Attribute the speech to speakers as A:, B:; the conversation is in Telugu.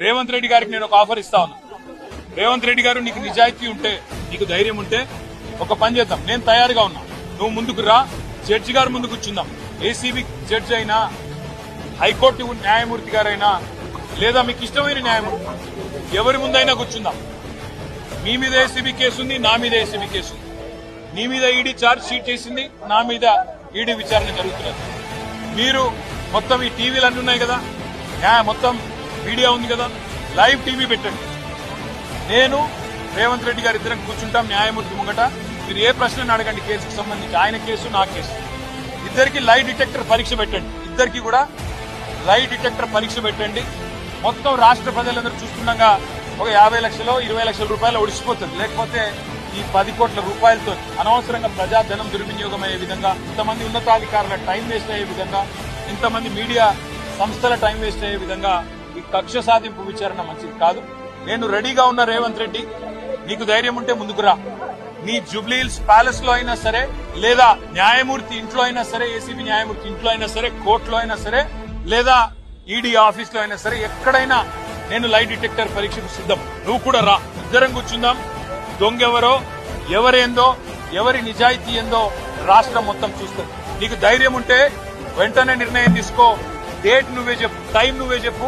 A: రేవంత్ రెడ్డి గారికి నేను ఒక ఆఫర్ ఇస్తా ఉన్నా. రేవంత్ రెడ్డి గారు, నీకు నిజాయితీ ఉంటే, నీకు ధైర్యం ఉంటే ఒక పని చేద్దాం. నేను తయారుగా ఉన్నా, నువ్వు ముందుకు రా, జడ్జి గారు ముందు కూర్చుందాం. ఏసీబీ జడ్జి అయినా, హైకోర్టు న్యాయమూర్తి గారైనా, లేదా మీకు ఇష్టమైన న్యాయమూర్తి ఎవరి ముందైనా కూర్చుందాం. మీ మీద ఏసీబీ కేసు ఉంది, నా మీద ఏసీబీ కేసు ఉంది. నీ మీద ఈడీ ఛార్జ్ షీట్ చేసింది, నా మీద ఈడీ విచారణ జరుగుతున్నది. మీరు మొత్తం ఈ టీవీలు అన్ని ఉన్నాయి కదా, మొత్తం మీడియా ఉంది కదా, లైవ్ టీవీ పెట్టండి. నేను రేవంత్ రెడ్డి గారు ఇద్దరం కూర్చుంటాం న్యాయమూర్తి ముంగట. మీరు ఏ ప్రశ్నను అడగండి కేసుకు సంబంధించి, ఆయన కేసు నా కేసు. ఇద్దరికి లై డిటెక్టర్ పరీక్ష పెట్టండి, ఇద్దరికి కూడా లై డిటెక్టర్ పరీక్ష పెట్టండి. మొత్తం రాష్ట్ర ప్రజలందరూ చూస్తుండగా ఒక 50 లక్షలు 20 లక్షల రూపాయలు ఒడిసిపోతుంది. లేకపోతే ఈ 10 కోట్ల రూపాయలతో అనవసరంగా ప్రజాధనం దుర్వినియోగం అయ్యే విధంగా, ఇంతమంది ఉన్నతాధికారుల టైం వేస్ట్ అయ్యే విధంగా, ఇంతమంది మీడియా సంస్థల టైం వేస్ట్ అయ్యే విధంగా ఈ కక్ష సాధింపు విచారణ మంచిది కాదు. నేను రెడీగా ఉన్న రేవంత్ రెడ్డి, నీకు ధైర్యం ఉంటే ముందుకు రా. నీ జూబ్లీహిల్స్ ప్యాలెస్ లో అయినా సరే, లేదా న్యాయమూర్తి ఇంట్లో అయినా సరే, ఏసీబీ న్యాయమూర్తి ఇంట్లో అయినా సరే, కోర్టులో అయినా సరే, లేదా ఈడీ ఆఫీస్ లో అయినా సరే, ఎక్కడైనా నేను లై డిటెక్టర్ పరీక్షకు సిద్ధం. నువ్వు కూడా రా, ఇద్దరం కూర్చుందాం. దొంగెవరో, ఎవరేందో, ఎవరి నిజాయితీ ఏందో రాష్ట్రం మొత్తం చూస్తుంది. నీకు ధైర్యం ఉంటే వెంటనే నిర్ణయం తీసుకో. డేట్ నువ్వే చెప్పు, టైం నువ్వే చెప్పు.